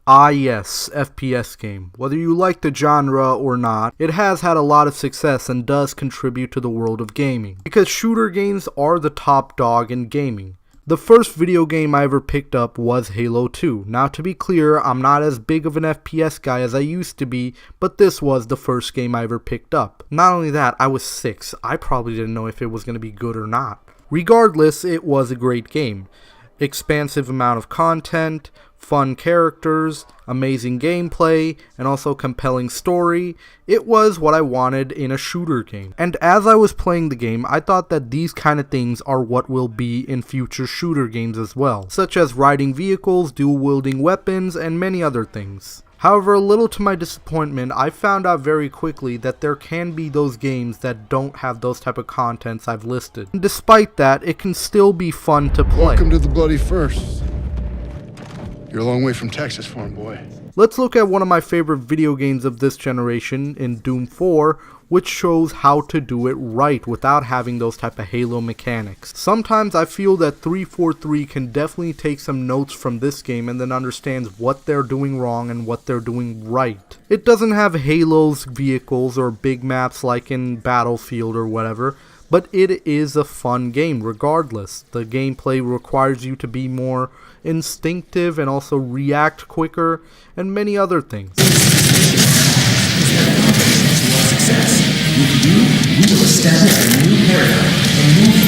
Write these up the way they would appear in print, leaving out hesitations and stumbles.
Ah yes, FPS game. Whether you like the genre or not, it has had a lot of success and does contribute to the world of gaming. Because shooter games are the top dog in gaming. The first video game I ever picked up was Halo 2. Now to be clear, I'm not as big of an FPS guy as I used to be, but this was the first game I ever picked up. Not only that, I was 6. I probably didn't know if it was going to be good or not. Regardless, it was a great game. Expansive amount of content, fun characters, amazing gameplay, and also compelling story. It was what I wanted in a shooter game. And as I was playing the game, I thought that these kind of things are what will be in future shooter games as well, such as riding vehicles, dual-wielding weapons, and many other things. However, a little to my disappointment, I found out very quickly that there can be those games that don't have those type of contents I've listed. And despite that, it can still be fun to play. Welcome to the bloody first. You're a long way from Texas, farm boy. Let's look at one of my favorite video games of this generation in Doom 4, which shows how to do it right without having those type of Halo mechanics. Sometimes I feel that 343 can definitely take some notes from this game and then understands what they're doing wrong and what they're doing right. It doesn't have Halo's vehicles or big maps like in Battlefield or whatever, but it is a fun game regardless. The gameplay requires you to be more instinctive and also react quicker and many other things.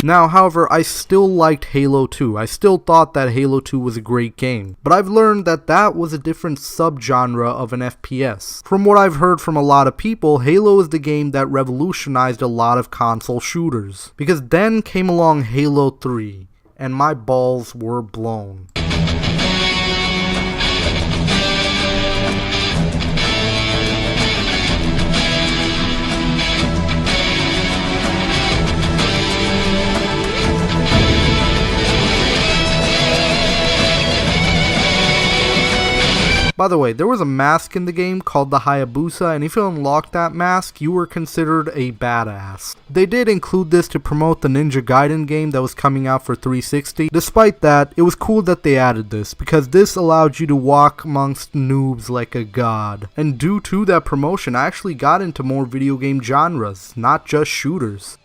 Now, however, I still liked Halo 2. I still thought that Halo 2 was a great game, but I've learned that that was a different subgenre of an FPS. From what I've heard from a lot of people, Halo is the game that revolutionized a lot of console shooters, because then came along Halo 3, and my balls were blown. By the way, there was a mask in the game called the Hayabusa, and if you unlocked that mask, you were considered a badass. They did include this to promote the Ninja Gaiden game that was coming out for 360. Despite that, it was cool that they added this, because this allowed you to walk amongst noobs like a god. And due to that promotion, I actually got into more video game genres, not just shooters.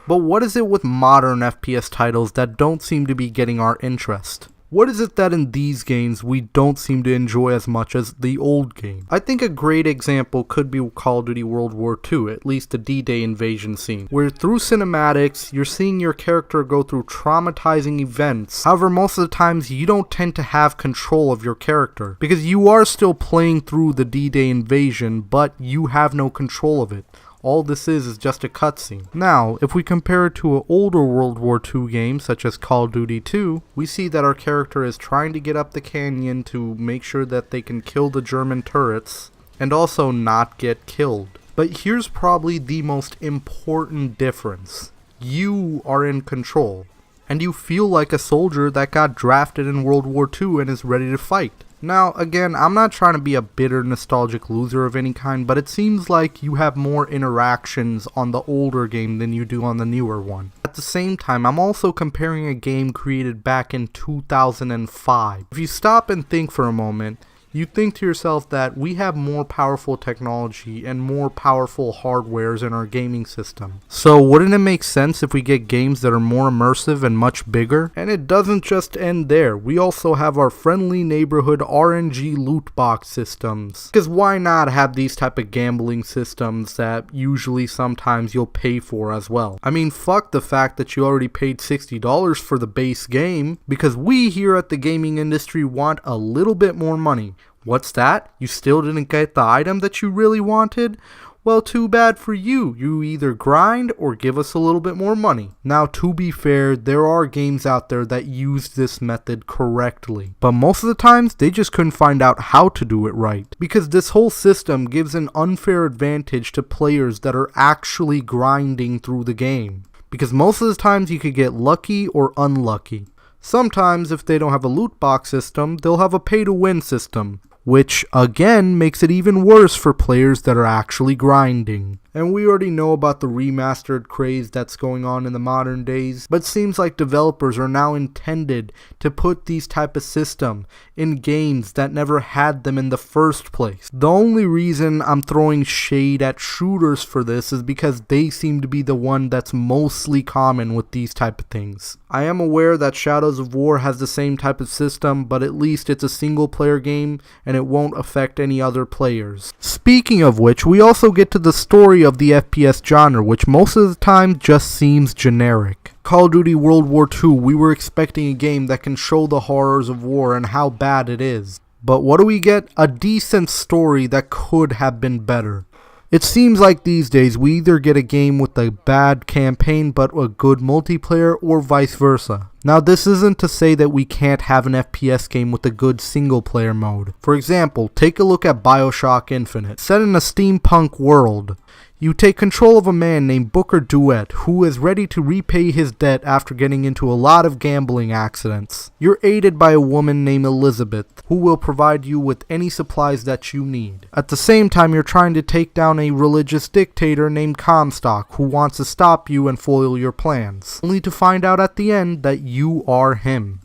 But what is it with modern FPS titles that don't seem to be getting our interest? What is it that in these games we don't seem to enjoy as much as the old game? I think a great example could be Call of Duty World War II, at least the D-Day invasion scene, where through cinematics, you're seeing your character go through traumatizing events. However, most of the times you don't tend to have control of your character, because you are still playing through the D-Day invasion, but you have no control of it. All this is just a cutscene. Now, if we compare it to an older World War II game, such as Call of Duty 2, we see that our character is trying to get up the canyon to make sure that they can kill the German turrets, and also not get killed. But here's probably the most important difference. You are in control, and you feel like a soldier that got drafted in World War II and is ready to fight. Now, again, I'm not trying to be a bitter, nostalgic loser of any kind, but it seems like you have more interactions on the older game than you do on the newer one. At the same time, I'm also comparing a game created back in 2005. If you stop and think for a moment, you think to yourself that we have more powerful technology and more powerful hardwares in our gaming system. So wouldn't it make sense if we get games that are more immersive and much bigger? And it doesn't just end there. We also have our friendly neighborhood RNG loot box systems. Because why not have these type of gambling systems that usually sometimes you'll pay for as well? I mean, fuck the fact that you already paid $60 for the base game, because we here at the gaming industry want a little bit more money. What's that? You still didn't get the item that you really wanted? Well, too bad for you. You either grind or give us a little bit more money. Now, to be fair, there are games out there that use this method correctly, but most of the times they just couldn't find out how to do it right, because this whole system gives an unfair advantage to players that are actually grinding through the game, because most of the times you could get lucky or unlucky. Sometimes, if they don't have a loot box system, they'll have a pay-to-win system, which again makes it even worse for players that are actually grinding. And we already know about the remastered craze that's going on in the modern days, but it seems like developers are now intended to put these type of system in games that never had them in the first place. The only reason I'm throwing shade at shooters for this is because they seem to be the one that's mostly common with these type of things. I am aware that Shadows of War has the same type of system, but at least it's a single player game and it won't affect any other players. Speaking of which, we also get to the story of the FPS genre, which most of the time just seems generic. Call of Duty World War II, we were expecting a game that can show the horrors of war and how bad it is. But what do we get? A decent story that could have been better. It seems like these days we either get a game with a bad campaign but a good multiplayer, or vice versa. Now this isn't to say that we can't have an FPS game with a good single player mode. For example, take a look at BioShock Infinite. Set in a steampunk world, you take control of a man named Booker DeWitt who is ready to repay his debt after getting into a lot of gambling accidents. You're aided by a woman named Elizabeth who will provide you with any supplies that you need. At the same time, you're trying to take down a religious dictator named Comstock who wants to stop you and foil your plans, only to find out at the end that you are him.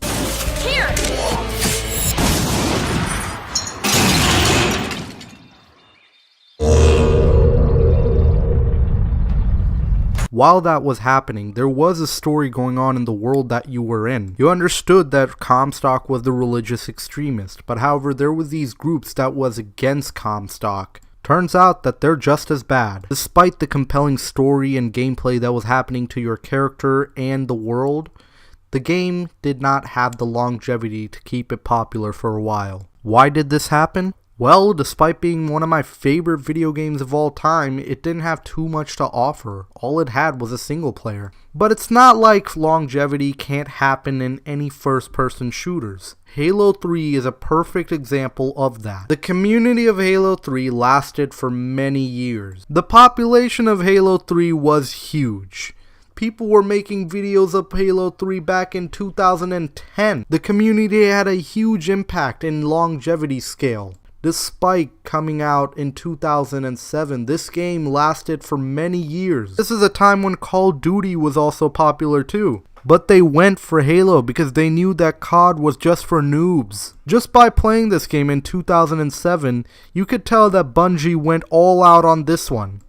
While that was happening, there was a story going on in the world that you were in. You understood that Comstock was the religious extremist, but however there was these groups that was against Comstock. Turns out that they're just as bad. Despite the compelling story and gameplay that was happening to your character and the world, the game did not have the longevity to keep it popular for a while. Why did this happen? Well, despite being one of my favorite video games of all time, it didn't have too much to offer. All it had was a single player. But it's not like longevity can't happen in any first-person shooters. Halo 3 is a perfect example of that. The community of Halo 3 lasted for many years. The population of Halo 3 was huge. People were making videos of Halo 3 back in 2010. The community had a huge impact in longevity scale. Despite coming out in 2007, this game lasted for many years. This is a time when Call of Duty was also popular too. But they went for Halo because they knew that COD was just for noobs. Just by playing this game in 2007, you could tell that Bungie went all out on this one.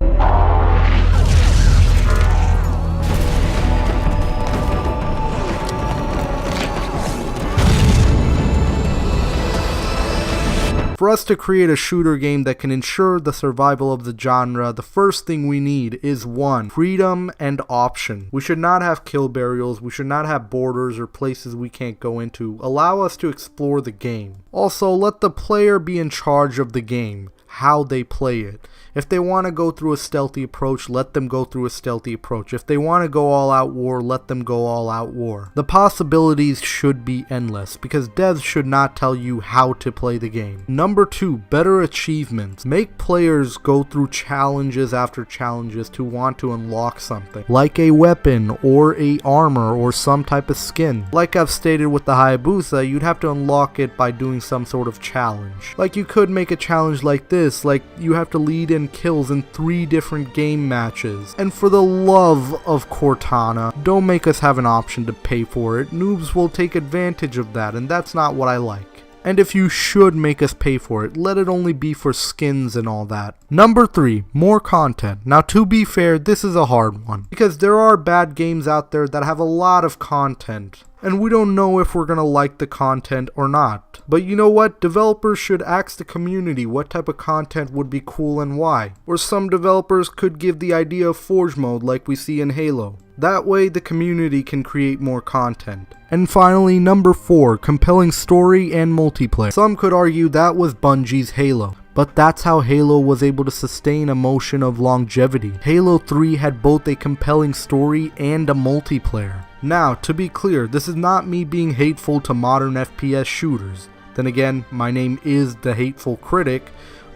For us to create a shooter game that can ensure the survival of the genre, the first thing we need is 1. Freedom and option. We should not have kill burials, we should not have borders or places we can't go into. Allow us to explore the game. Also, let the player be in charge of the game, how they play it. If they want to go through a stealthy approach, let them go through a stealthy approach. If they want to go all out war, let them go all out war. The possibilities should be endless because devs should not tell you how to play the game. Number 2, better achievements. Make players go through challenges after challenges to want to unlock something, like a weapon or a armor or some type of skin. Like I've stated with the Hayabusa, you'd have to unlock it by doing some sort of challenge. Like you could make a challenge like this, like you have to lead in kills in 3 different game matches. And for the love of Cortana, don't make us have an option to pay for it. Noobs will take advantage of that, and that's not what I like. And if you should make us pay for it, let it only be for skins and all that. Number 3, more content. Now to be fair, this is a hard one, because there are bad games out there that have a lot of content, and we don't know if we're gonna like the content or not. But you know what? Developers should ask the community what type of content would be cool and why. Or some developers could give the idea of Forge mode like we see in Halo. That way the community can create more content. And finally, number 4, compelling story and multiplayer. Some could argue that was Bungie's Halo, but that's how Halo was able to sustain a motion of longevity. Halo 3 had both a compelling story and a multiplayer. Now, to be clear, this is not me being hateful to modern FPS shooters. Then again, my name is the Hateful Critic,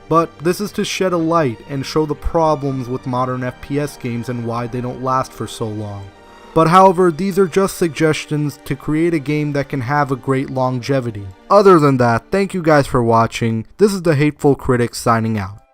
but this is to shed a light and show the problems with modern FPS games and why they don't last for so long. But however, these are just suggestions to create a game that can have a great longevity. Other than that, thank you guys for watching. This is the Hateful Critic signing out.